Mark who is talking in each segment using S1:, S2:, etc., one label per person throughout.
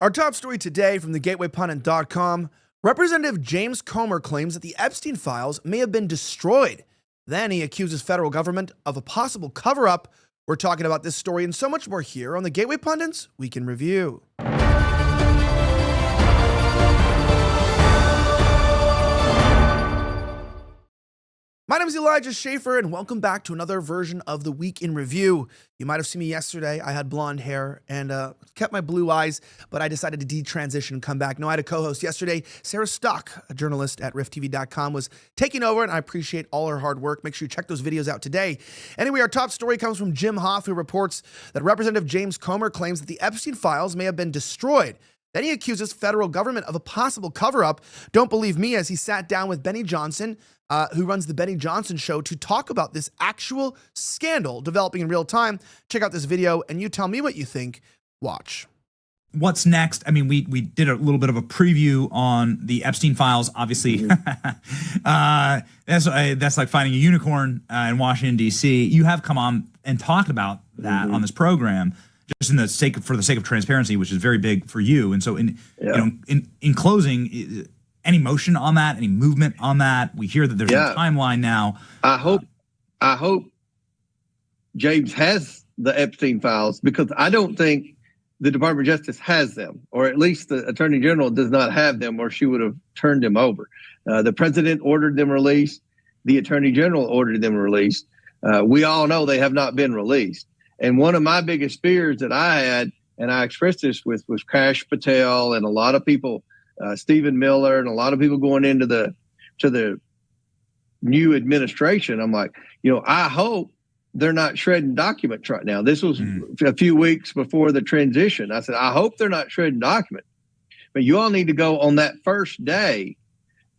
S1: Our top story today from the GatewayPundit.com, Representative James Comer claims that the Epstein Files may have been destroyed. Then he accuses federal government of a possible cover-up. We're talking about this story and so much more here on the Gateway Pundit's Week in Review. My name is Elijah Schaffer, and welcome back to another version of the Week in Review. You might have seen me yesterday. I had blonde hair and kept my blue eyes, but I decided to detransition and come back. No, I had a co-host yesterday. Sarah Stock, a journalist at rifttv.com, was taking over, and I appreciate all her hard work. Make sure you check those videos out today. Anyway, our top story comes from Jim Hoff, who reports that Representative James Comer claims that the Epstein Files may have been destroyed. Then he accuses federal government of a possible cover-up. Don't believe me, as he sat down with Benny Johnson, who runs the Benny Johnson Show, to talk about this actual scandal developing in real time. Check out this video and you tell me what you think. Watch.
S2: What's next? I mean, we did a little bit of a preview on the Epstein Files. Obviously, that's like finding a unicorn in Washington, D.C. You have come on and talked about that on this program, just for the sake of transparency, which is very big for you. And so, in closing, any motion on that, any movement on that? We hear that there's a timeline now.
S3: I hope James has the Epstein Files, because I don't think the Department of Justice has them, or at least the Attorney General does not have them, or she would have turned them over. The President ordered them released. The Attorney General ordered them released. We all know they have not been released. And one of my biggest fears that I had, and I expressed this with Kash Patel and a lot of people, Stephen Miller, and a lot of people going into the new administration. I'm like, I hope they're not shredding documents right now. This was a few weeks before the transition. I said, I hope they're not shredding documents. But you all need to go on that first day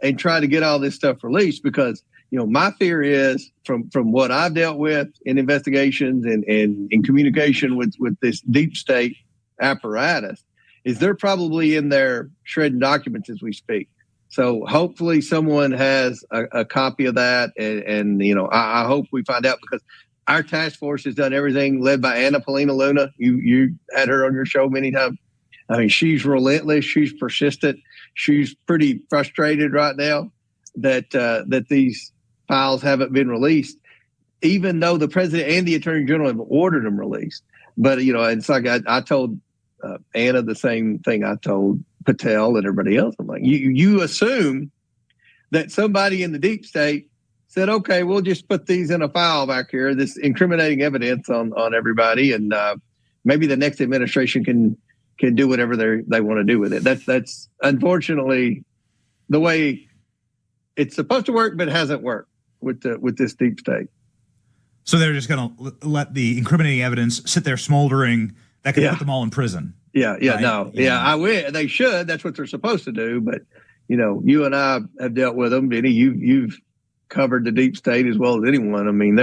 S3: and try to get all this stuff released, because my fear is from what I've dealt with in investigations and in communication with this deep state apparatus, is they're probably in there shredding documents as we speak. So hopefully someone has a copy of that. And I hope we find out, because our task force has done everything, led by Anna Paulina Luna. You had her on your show many times. I mean, she's relentless. She's persistent. She's pretty frustrated right now that these files haven't been released, even though the President and the Attorney General have ordered them released. But, it's like I told Anna the same thing I told Patel and everybody else. I'm like, you assume that somebody in the deep state said, okay, we'll just put these in a file back here, this incriminating evidence on everybody, and maybe the next administration can do whatever they want to do with it. That's unfortunately the way it's supposed to work, but it hasn't worked with this deep state.
S2: So they're just going to let the incriminating evidence sit there smoldering that could put them all in prison.
S3: I wish they should. That's what they're supposed to do. But you and I have dealt with them, Benny. You've covered the deep state as well as anyone. I mean,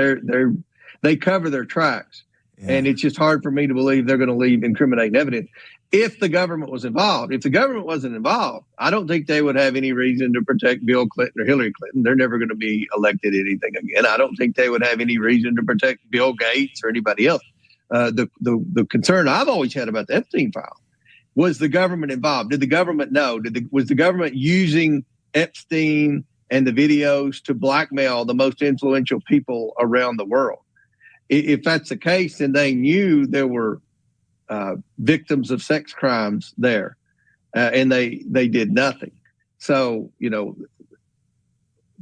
S3: they cover their tracks, and it's just hard for me to believe they're going to leave incriminating evidence. If the government was involved, if the government wasn't involved, I don't think they would have any reason to protect Bill Clinton or Hillary Clinton. They're never going to be elected anything again. I don't think they would have any reason to protect Bill Gates or anybody else. The concern I've always had about the Epstein file was the government involved. Did the government know? Was the government using Epstein and the videos to blackmail the most influential people around the world? If that's the case, then they knew there were victims of sex crimes there, and they did nothing. So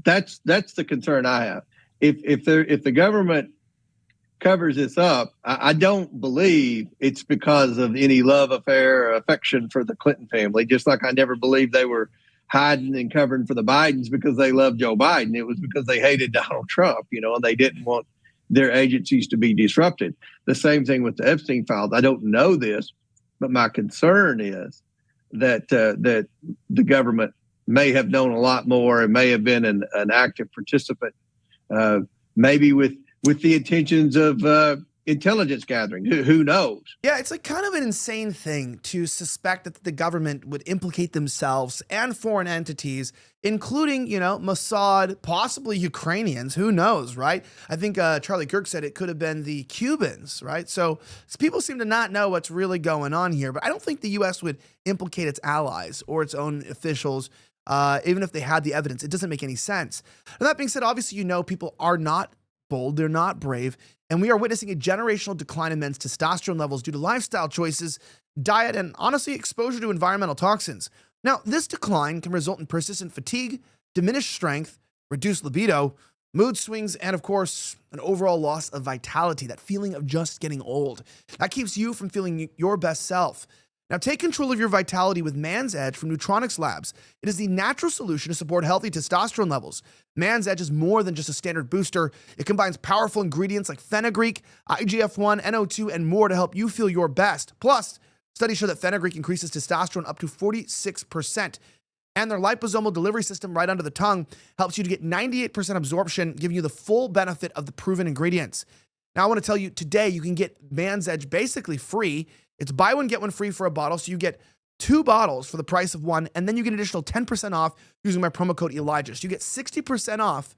S3: that's the concern I have. If the government covers this up, I don't believe it's because of any love affair or affection for the Clinton family. Just like I never believed they were hiding and covering for the Bidens because they loved Joe Biden. It was because they hated Donald Trump, and they didn't want their agencies to be disrupted. The same thing with the Epstein files. I don't know this, but my concern is that the government may have known a lot more and may have been an active participant, maybe with the intentions of intelligence gathering. Who knows?
S1: Yeah, it's like kind of an insane thing to suspect that the government would implicate themselves and foreign entities, including, Mossad, possibly Ukrainians. Who knows, right? I think Charlie Kirk said it could have been the Cubans, right? So people seem to not know what's really going on here. But I don't think the U.S. would implicate its allies or its own officials, even if they had the evidence. It doesn't make any sense. And that being said, obviously, people are not bold, they're not brave, and we are witnessing a generational decline in men's testosterone levels due to lifestyle choices, diet, and honestly, exposure to environmental toxins. Now, this decline can result in persistent fatigue, diminished strength, reduced libido, mood swings, and of course, an overall loss of vitality, that feeling of just getting old. That keeps you from feeling your best self. Now, take control of your vitality with Man's Edge from Neutronics Labs. It is the natural solution to support healthy testosterone levels. Man's Edge is more than just a standard booster. It combines powerful ingredients like fenugreek, IGF-1, NO2, and more to help you feel your best. Plus, studies show that fenugreek increases testosterone up to 46%. And their liposomal delivery system right under the tongue helps you to get 98% absorption, giving you the full benefit of the proven ingredients. Now, I want to tell you, today you can get Man's Edge basically free. It's buy one, get one free for a bottle. So you get 2 bottles for the price of one, and then you get an additional 10% off using my promo code Elijah. So you get 60% off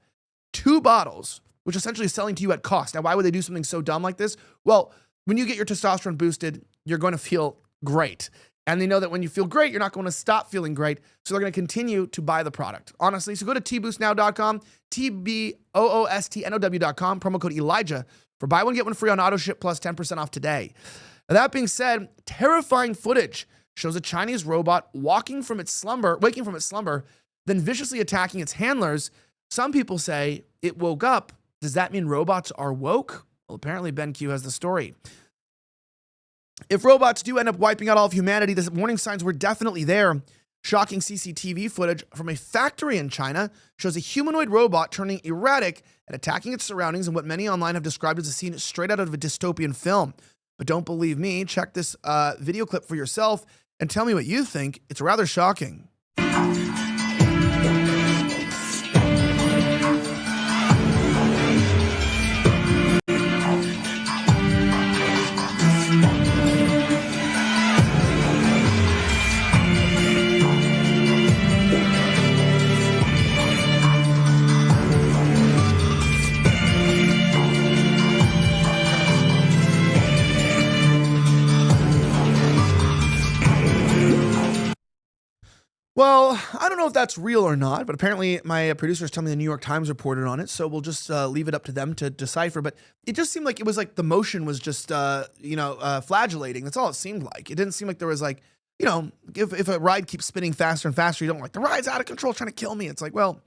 S1: 2 bottles, which essentially is selling to you at cost. Now, why would they do something so dumb like this? Well, when you get your testosterone boosted, you're going to feel great. And they know that when you feel great, you're not going to stop feeling great. So they're going to continue to buy the product. Honestly, so go to tboostnow.com, tboostnow.com, promo code Elijah for buy one, get one free on auto ship plus 10% off today. Now, that being said, terrifying footage shows a Chinese robot waking from its slumber, then viciously attacking its handlers. Some people say it woke up. Does that mean robots are woke? Well, apparently BenQ has the story. If robots do end up wiping out all of humanity, the warning signs were definitely there. Shocking CCTV footage from a factory in China shows a humanoid robot turning erratic and attacking its surroundings in what many online have described as a scene straight out of a dystopian film. But don't believe me, check this video clip for yourself and tell me what you think. It's rather shocking. Well, I don't know if that's real or not, but apparently my producers tell me the New York Times reported on it, so we'll just leave it up to them to decipher. But it just seemed like it was like the motion was just, flagellating. That's all it seemed like. It didn't seem like there was like, if a ride keeps spinning faster and faster, you don't like, the ride's out of control trying to kill me. It's like, well,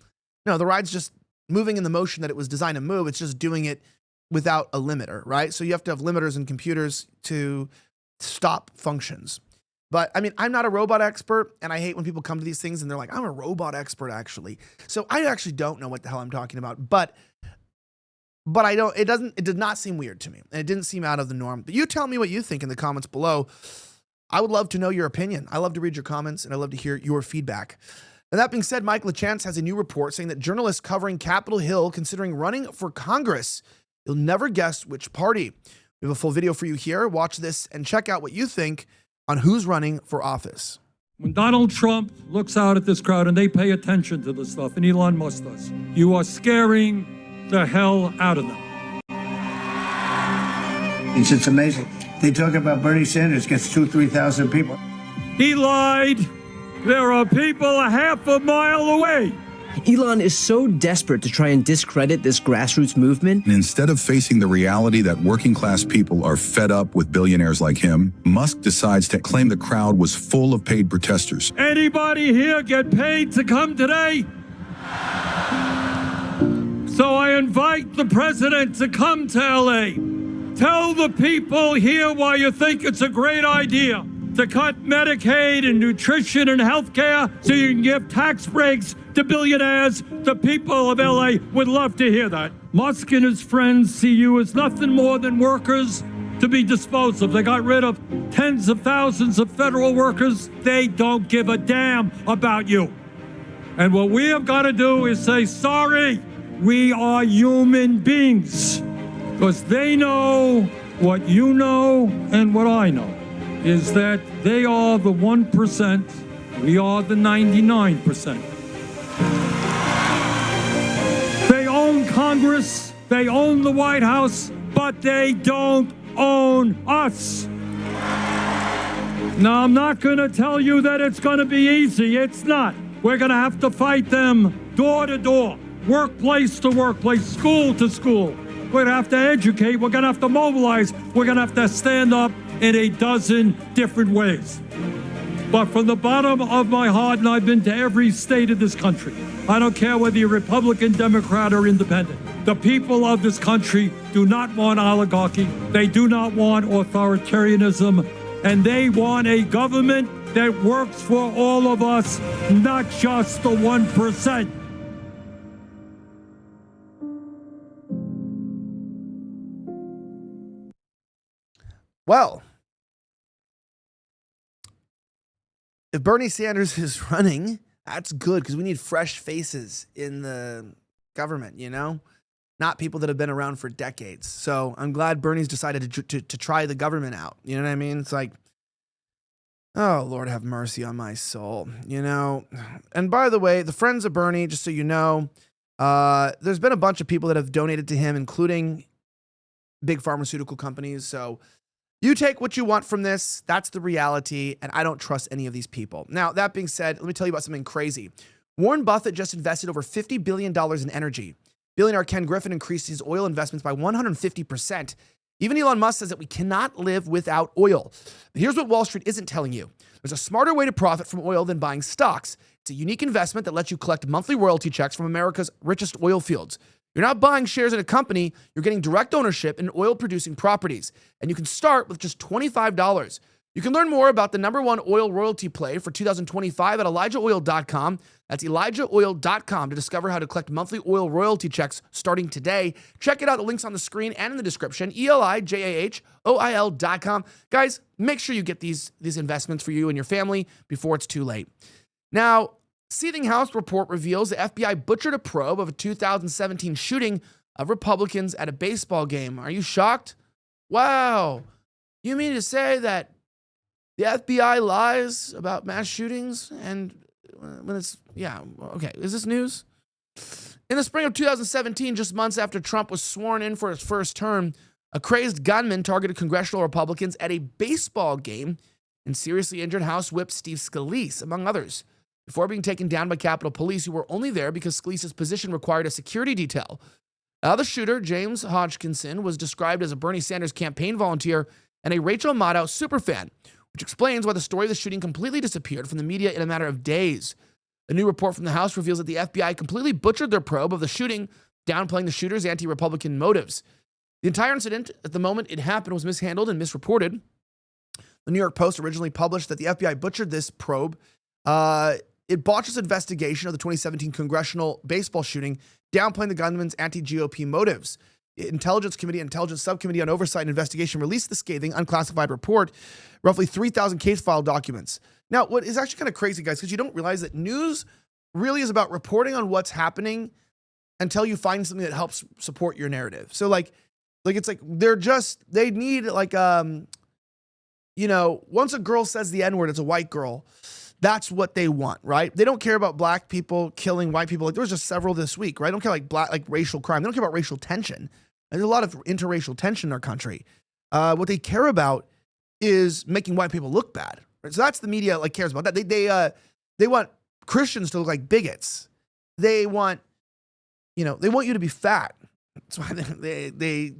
S1: no, the ride's just moving in the motion that it was designed to move. It's just doing it without a limiter, right? So you have to have limiters in computers to stop functions. But I mean, I'm not a robot expert, and I hate when people come to these things and they're like, I'm a robot expert, actually. So I actually don't know what the hell I'm talking about, but it did not seem weird to me, and it didn't seem out of the norm. But you tell me what you think in the comments below. I would love to know your opinion. I love to read your comments, and I love to hear your feedback. And that being said, Mike LaChance has a new report saying that journalists covering Capitol Hill considering running for Congress. You'll never guess which party. We have a full video for you here. Watch this and check out what you think on who's running for office.
S4: When Donald Trump looks out at this crowd and they pay attention to this stuff, and Elon Musk does, you are scaring the hell out of them.
S5: It's amazing. They talk about Bernie Sanders gets 3,000 people.
S4: He lied. There are people a half a mile away.
S6: Elon is so desperate to try and discredit this grassroots movement.
S7: And instead of facing the reality that working class people are fed up with billionaires like him, Musk decides to claim the crowd was full of paid protesters.
S4: Anybody here get paid to come today? So I invite the president to come to LA. Tell the people here why you think it's a great idea to cut Medicaid and nutrition and health care so you can give tax breaks to billionaires. The people of LA would love to hear that. Musk and his friends see you as nothing more than workers to be disposed of. They got rid of tens of thousands of federal workers. They don't give a damn about you. And what we have got to do is say, sorry, we are human beings. Because they know What you know and what I know is that they are the 1%, we are the 99%. They own Congress, they own the White House, but they don't own us. Now, I'm not going to tell you that it's going to be easy. It's not. We're going to have to fight them door to door, workplace to workplace, school to school. We're going to have to educate. We're going to have to mobilize. We're going to have to stand up in a dozen different ways. But from the bottom of my heart, and I've been to every state of this country, I don't care whether you're Republican, Democrat, or independent. The people of this country do not want oligarchy. They do not want authoritarianism. And they want a government that works for all of us, not just the 1%.
S1: Well, if Bernie Sanders is running, that's good because we need fresh faces in the government, you know? Not people that have been around for decades. So I'm glad Bernie's decided to try the government out. You know what I mean? It's like, oh, Lord have mercy on my soul, you know? And by the way, the friends of Bernie, just so you know, there's been a bunch of people that have donated to him, including big pharmaceutical companies. So you take what you want from this. That's the reality. And I don't trust any of these people. Now, that being said, let me tell you about something crazy. Warren Buffett just invested over $50 billion in energy. Billionaire Ken Griffin increased his oil investments by 150%. Even Elon Musk says that we cannot live without oil. But here's what Wall Street isn't telling you. There's a smarter way to profit from oil than buying stocks. It's a unique investment that lets you collect monthly royalty checks from America's richest oil fields. You're not buying shares in a company, you're getting direct ownership in oil-producing properties. And you can start with just $25. You can learn more about the #1 oil royalty play for 2025 at ElijahOil.com. That's ElijahOil.com to discover how to collect monthly oil royalty checks starting today. Check it out. The link's on the screen and in the description. ElijahOil.com. Guys, make sure you get these investments for you and your family before it's too late. Now, Seething House report reveals the FBI butchered a probe of a 2017 shooting of Republicans at a baseball game. Are you shocked? Wow. You mean to say that the FBI lies about mass shootings? And when it's, yeah, okay. Is this news? In the spring of 2017, just months after Trump was sworn in for his first term, a crazed gunman targeted congressional Republicans at a baseball game and seriously injured House Whip Steve Scalise, among others, before being taken down by Capitol Police, who were only there because Scalise's position required a security detail. The shooter, James Hodgkinson, was described as a Bernie Sanders campaign volunteer and a Rachel Maddow superfan, which explains why the story of the shooting completely disappeared from the media in a matter of days. The new report from the House reveals that the FBI completely butchered their probe of the shooting, downplaying the shooter's anti-Republican motives. The entire incident, at the moment it happened, was mishandled and misreported. The New York Post originally published that the FBI butchered this probe. It botches investigation of the 2017 congressional baseball shooting, downplaying the gunman's anti-GOP motives. The Intelligence Subcommittee on Oversight and Investigation released the scathing, unclassified report, roughly 3,000 case file documents. Now, what is actually kind of crazy, guys, because you don't realize that news really is about reporting on what's happening until you find something that helps support your narrative. So, like it's like they need like, you know, once a girl says the N-word, it's a white girl. That's what they want, right? They don't care about black people killing white people. Like there was just several this week, right? They don't care like racial crime. They don't care about racial tension. There's a lot of interracial tension in our country. What they care about is making white people look bad. Right? So that's the media cares about that. They want Christians to look like bigots. They want you to be fat. That's why they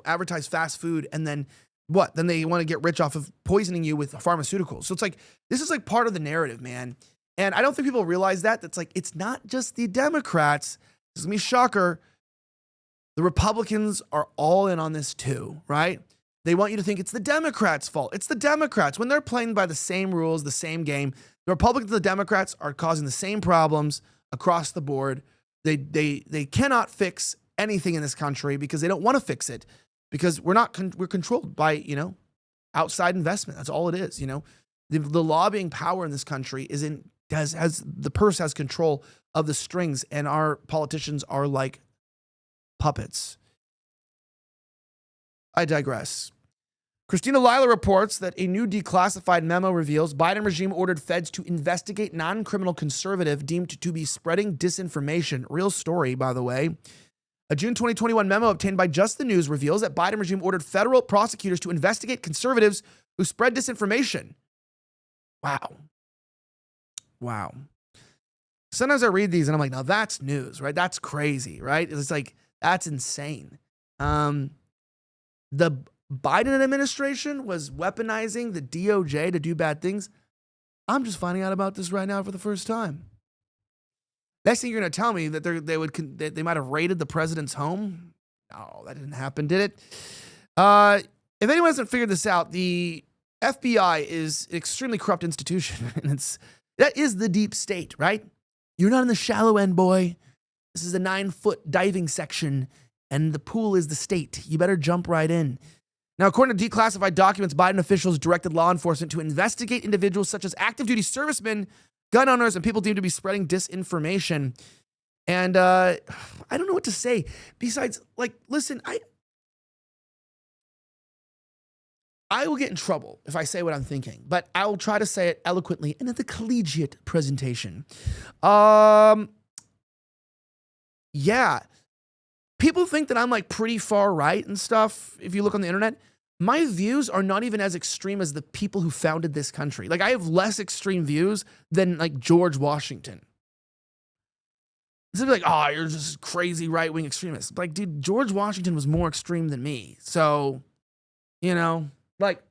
S1: advertise fast food and then what? Then they want to get rich off of poisoning you with pharmaceuticals. So it's like, this is like part of the narrative, man. And I don't think people realize that. That's like, it's not just the Democrats. This is me, shocker. The Republicans are all in on this too, right? They want you to think it's the Democrats' fault. It's the Democrats. When they're playing by the same rules, the same game, the Republicans and the Democrats are causing the same problems across the board. They cannot fix anything in this country because they don't want to fix it. Because we're controlled by, outside investment. That's all it is, The lobbying power in this country the purse has control of the strings, and our politicians are like puppets. I digress. Christina Lila reports that a new declassified memo reveals Biden regime ordered feds to investigate non-criminal conservative deemed to be spreading disinformation. Real story, by the way. A June 2021 memo obtained by Just the News reveals that Biden regime ordered federal prosecutors to investigate conservatives who spread disinformation. Wow. Wow. Sometimes I read these and I'm like, now that's news, right? That's crazy, right? It's like, that's insane. The Biden administration was weaponizing the DOJ to do bad things. I'm just finding out about this right now for the first time. Next thing you're going to tell me that they might have raided the president's home? No, that didn't happen, did it? If anyone hasn't figured this out, the FBI is an extremely corrupt institution, and that is the deep state, right? You're not in the shallow end, boy. This is a 9-foot diving section, and the pool is the state. You better jump right in. Now, according to declassified documents, Biden officials directed law enforcement to investigate individuals such as active duty servicemen, gun owners, and people deemed to be spreading disinformation. And I don't know what to say. Besides, like, listen, I will get in trouble if I say what I'm thinking, but I will try to say it eloquently and at the collegiate presentation. Yeah. People think that I'm like pretty far right and stuff. If you look on the internet, my views are not even as extreme as the people who founded this country. Like I have less extreme views than like George Washington. It's like, oh, you're just crazy right-wing extremist. Like, dude, George Washington was more extreme than me. So, you know, like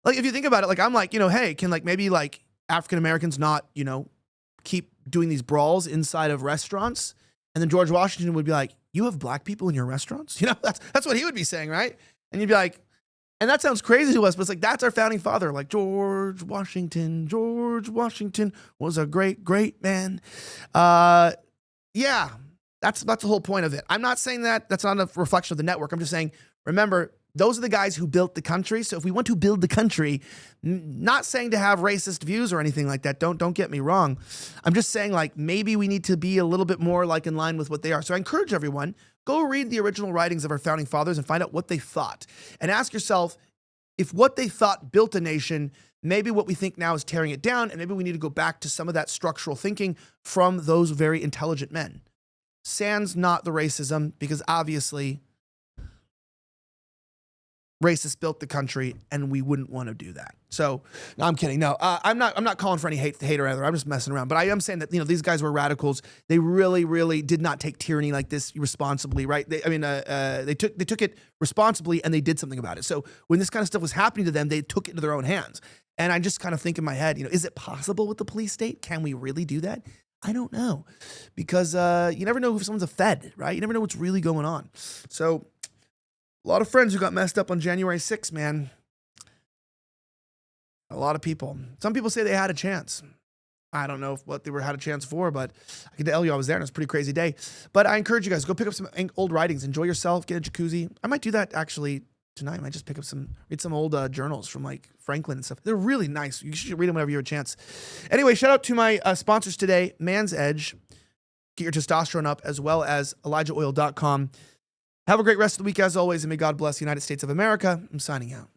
S1: if you think about it, like I'm like, you know, hey, can like maybe like African Americans not, you know, keep doing these brawls inside of restaurants? And then George Washington would be like, you have black people in your restaurants? You know, that's what he would be saying, right? And you'd be like, and that sounds crazy to us, but it's like, that's our founding father. Like George Washington was a great, great man. Yeah, that's the whole point of it. I'm not saying that. That's not a reflection of the network. I'm just saying, remember, those are the guys who built the country. So if we want to build the country, not saying to have racist views or anything like that. Don't get me wrong. I'm just saying like maybe we need to be a little bit more like in line with what they are. So I encourage everyone, go read the original writings of our founding fathers and find out what they thought. And ask yourself, if what they thought built a nation, maybe what we think now is tearing it down. And maybe we need to go back to some of that structural thinking from those very intelligent men. Sans not the racism, because obviously racists built the country and we wouldn't want to do that. So no, I'm kidding. No, I'm not calling for any hate or either. I'm just messing around. But I am saying that, you know, these guys were radicals. They really, really did not take tyranny like this responsibly, right? They took it responsibly and they did something about it. So when this kind of stuff was happening to them, they took it into their own hands. And I just kind of think in my head, you know, is it possible with the police state? Can we really do that? I don't know, because you never know if someone's a Fed, right? You never know what's really going on. So a lot of friends who got messed up on January 6th, man. A lot of people. Some people say they had a chance. I don't know what they had a chance for, but I can tell you I was there and it was a pretty crazy day. But I encourage you guys, go pick up some old writings, enjoy yourself, get a jacuzzi. I might do that actually tonight. I might just pick up read some old journals from like Franklin and stuff. They're really nice. You should read them whenever you have a chance. Anyway, shout out to my sponsors today, Man's Edge. Get your testosterone up, as well as ElijahOil.com. Have a great rest of the week as always, and may God bless the United States of America. I'm signing out.